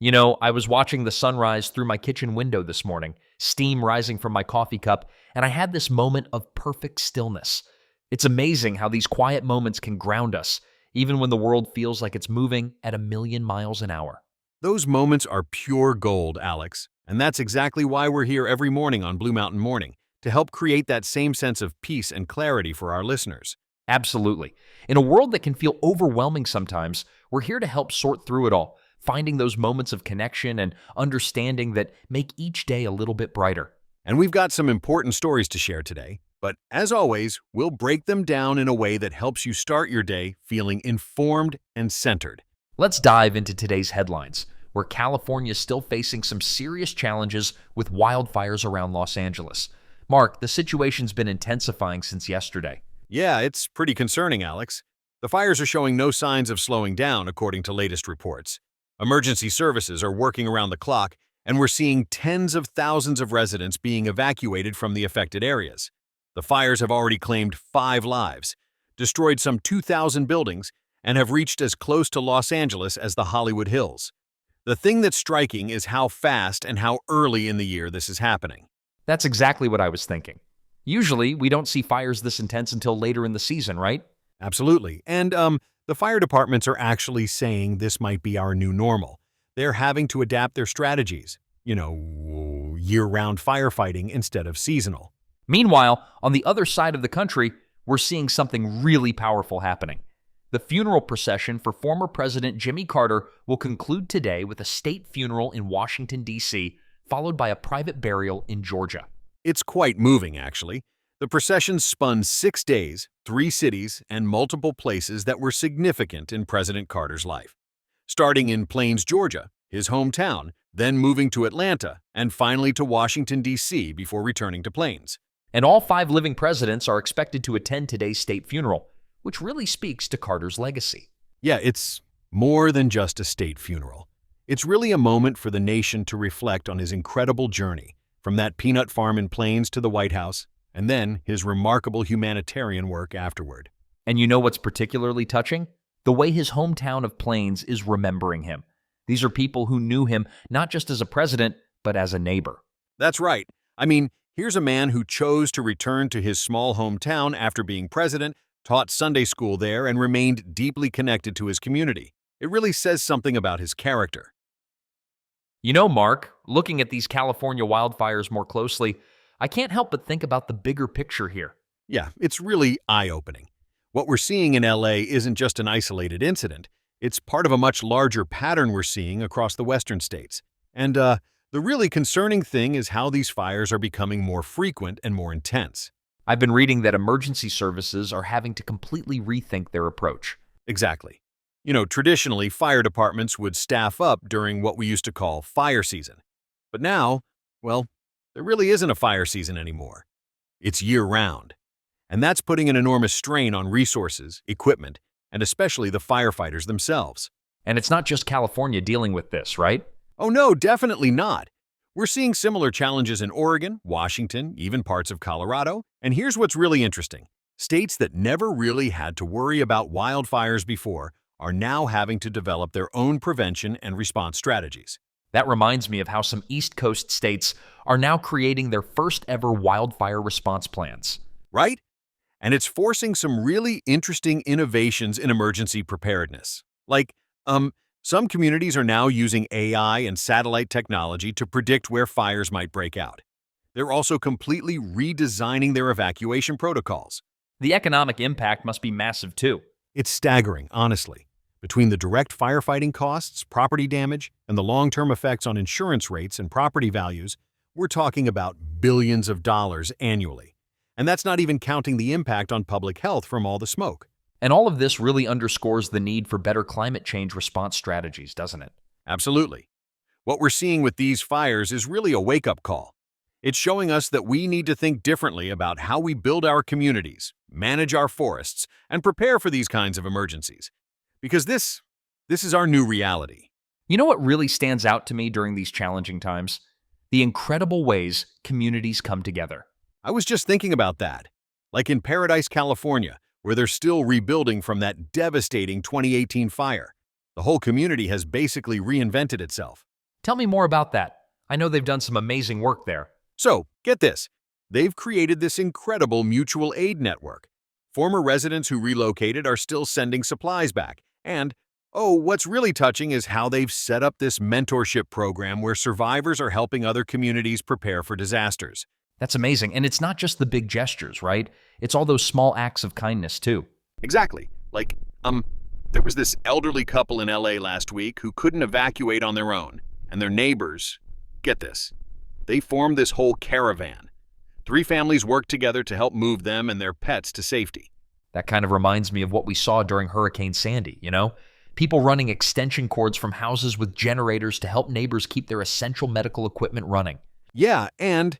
I was watching the sunrise through my kitchen window this morning, steam rising from my coffee cup, and I had this moment of perfect stillness. It's amazing how these quiet moments can ground us, even when the world feels like it's moving at a million miles an hour. Those moments are pure gold, Alex. And that's exactly why we're here every morning on Blue Mountain Morning, to help create that same sense of peace and clarity for our listeners. Absolutely. In a world that can feel overwhelming sometimes, we're here to help sort through it all, finding those moments of connection and understanding that make each day a little bit brighter. And we've got some important stories to share today, but as always, we'll break them down in a way that helps you start your day feeling informed and centered. Let's dive into today's headlines, where California is still facing some serious challenges with wildfires around Los Angeles. Mark, the situation's been intensifying since yesterday. Yeah, it's pretty concerning, Alex. The fires are showing no signs of slowing down, according to latest reports. Emergency services are working around the clock, and we're seeing tens of thousands of residents being evacuated from the affected areas. The fires have already claimed 5 lives, destroyed some 2,000 buildings, and have reached as close to Los Angeles as the Hollywood Hills. The thing that's striking is how fast and how early in the year this is happening. That's exactly what I was thinking. Usually, we don't see fires this intense until later in the season, right? Absolutely. And the fire departments are actually saying this might be our new normal. They're having to adapt their strategies. Year-round firefighting instead of seasonal. Meanwhile, on the other side of the country, we're seeing something really powerful happening. The funeral procession for former President Jimmy Carter will conclude today with a state funeral in Washington, D.C., followed by a private burial in Georgia. It's quite moving, actually. The procession spun 6 days, 3 cities, and multiple places that were significant in President Carter's life. Starting in Plains, Georgia, his hometown, then moving to Atlanta, and finally to Washington, D.C. before returning to Plains. And all 5 living presidents are expected to attend today's state funeral, which really speaks to Carter's legacy. Yeah, it's more than just a state funeral. It's really a moment for the nation to reflect on his incredible journey, from that peanut farm in Plains to the White House, and then his remarkable humanitarian work afterward. And you know what's particularly touching? The way his hometown of Plains is remembering him. These are people who knew him not just as a president, but as a neighbor. That's right. I mean, here's a man who chose to return to his small hometown after being president, taught Sunday school there, and remained deeply connected to his community. It really says something about his character. Mark, looking at these California wildfires more closely, I can't help but think about the bigger picture here. Yeah, it's really eye-opening. What we're seeing in LA isn't just an isolated incident. It's part of a much larger pattern we're seeing across the western states. And the really concerning thing is how these fires are becoming more frequent and more intense. I've been reading that emergency services are having to completely rethink their approach. Exactly. Traditionally, fire departments would staff up during what we used to call fire season. But now, well, there really isn't a fire season anymore. It's year-round. And that's putting an enormous strain on resources, equipment, and especially the firefighters themselves. And it's not just California dealing with this, right? Oh no, definitely not. We're seeing similar challenges in Oregon, Washington, even parts of Colorado. And here's what's really interesting. States that never really had to worry about wildfires before are now having to develop their own prevention and response strategies. That reminds me of how some East Coast states are now creating their first ever wildfire response plans. Right? And it's forcing some really interesting innovations in emergency preparedness. Like, some communities are now using AI and satellite technology to predict where fires might break out. They're also completely redesigning their evacuation protocols. The economic impact must be massive too. It's staggering, honestly. Between the direct firefighting costs, property damage, and the long-term effects on insurance rates and property values, we're talking about billions of dollars annually. And that's not even counting the impact on public health from all the smoke. And all of this really underscores the need for better climate change response strategies, doesn't it? Absolutely. What we're seeing with these fires is really a wake-up call. It's showing us that we need to think differently about how we build our communities, manage our forests, and prepare for these kinds of emergencies. Because this is our new reality. You know what really stands out to me during these challenging times? The incredible ways communities come together. I was just thinking about that. Like in Paradise, California, where they're still rebuilding from that devastating 2018 fire. The whole community has basically reinvented itself. Tell me more about that. I know they've done some amazing work there. So, get this. They've created this incredible mutual aid network. Former residents who relocated are still sending supplies back. And, oh, what's really touching is how they've set up this mentorship program where survivors are helping other communities prepare for disasters. That's amazing. And it's not just the big gestures, right? It's all those small acts of kindness, too. Exactly. There was this elderly couple in LA last week who couldn't evacuate on their own, and their neighbors, get this, they formed this whole caravan. 3 families worked together to help move them and their pets to safety. That kind of reminds me of what we saw during Hurricane Sandy, you know? People running extension cords from houses with generators to help neighbors keep their essential medical equipment running. Yeah, and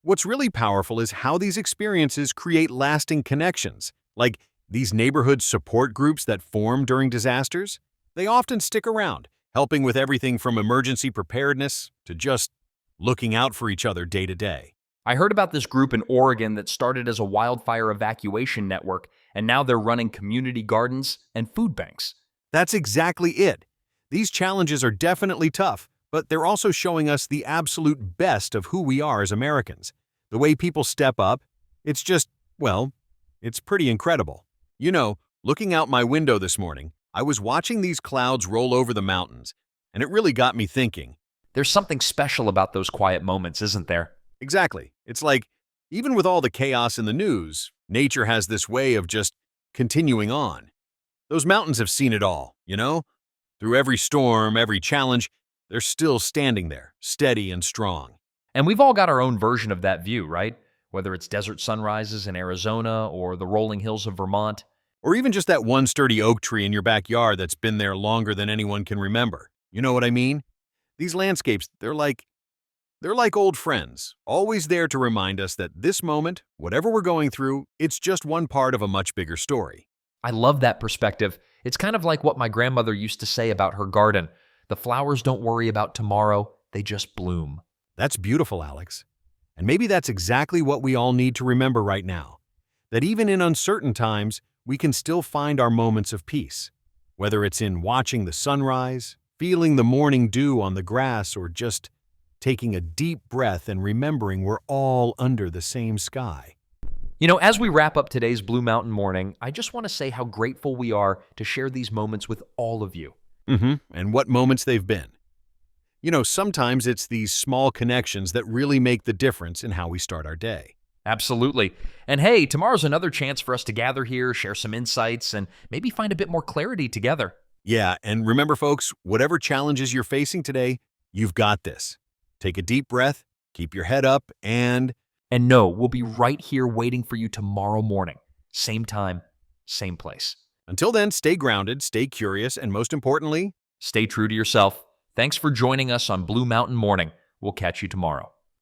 what's really powerful is how these experiences create lasting connections. Like these neighborhood support groups that form during disasters, they often stick around, helping with everything from emergency preparedness to just looking out for each other day to day. I heard about this group in Oregon that started as a wildfire evacuation network, and now they're running community gardens and food banks. That's exactly it. These challenges are definitely tough, but they're also showing us the absolute best of who we are as Americans. The way people step up, it's just, well, it's pretty incredible. You know, looking out my window this morning, I was watching these clouds roll over the mountains, and it really got me thinking. There's something special about those quiet moments, isn't there? Exactly. It's like, even with all the chaos in the news, nature has this way of just continuing on. Those mountains have seen it all, you know? Through every storm, every challenge, they're still standing there, steady and strong. And we've all got our own version of that view, right? Whether it's desert sunrises in Arizona or the rolling hills of Vermont. Or even just that one sturdy oak tree in your backyard that's been there longer than anyone can remember. You know what I mean? These landscapes, they're like old friends, always there to remind us that this moment, whatever we're going through, it's just one part of a much bigger story. I love that perspective. It's kind of like what my grandmother used to say about her garden. The flowers don't worry about tomorrow, they just bloom. That's beautiful, Alex. And maybe that's exactly what we all need to remember right now. That even in uncertain times, we can still find our moments of peace. Whether it's in watching the sunrise, feeling the morning dew on the grass, or just taking a deep breath and remembering we're all under the same sky. You know, as we wrap up today's Blue Mountain Morning, I just want to say how grateful we are to share these moments with all of you. And what moments they've been. You know, sometimes it's these small connections that really make the difference in how we start our day. Absolutely. And hey, tomorrow's another chance for us to gather here, share some insights, and maybe find a bit more clarity together. Yeah, and remember, folks, whatever challenges you're facing today, you've got this. Take a deep breath, keep your head up, and no, we'll be right here waiting for you tomorrow morning. Same time, same place. until then, stay grounded, stay curious, and most importantly, stay true to yourself. Thanks for joining us on Blue Mountain Morning. We'll catch you tomorrow.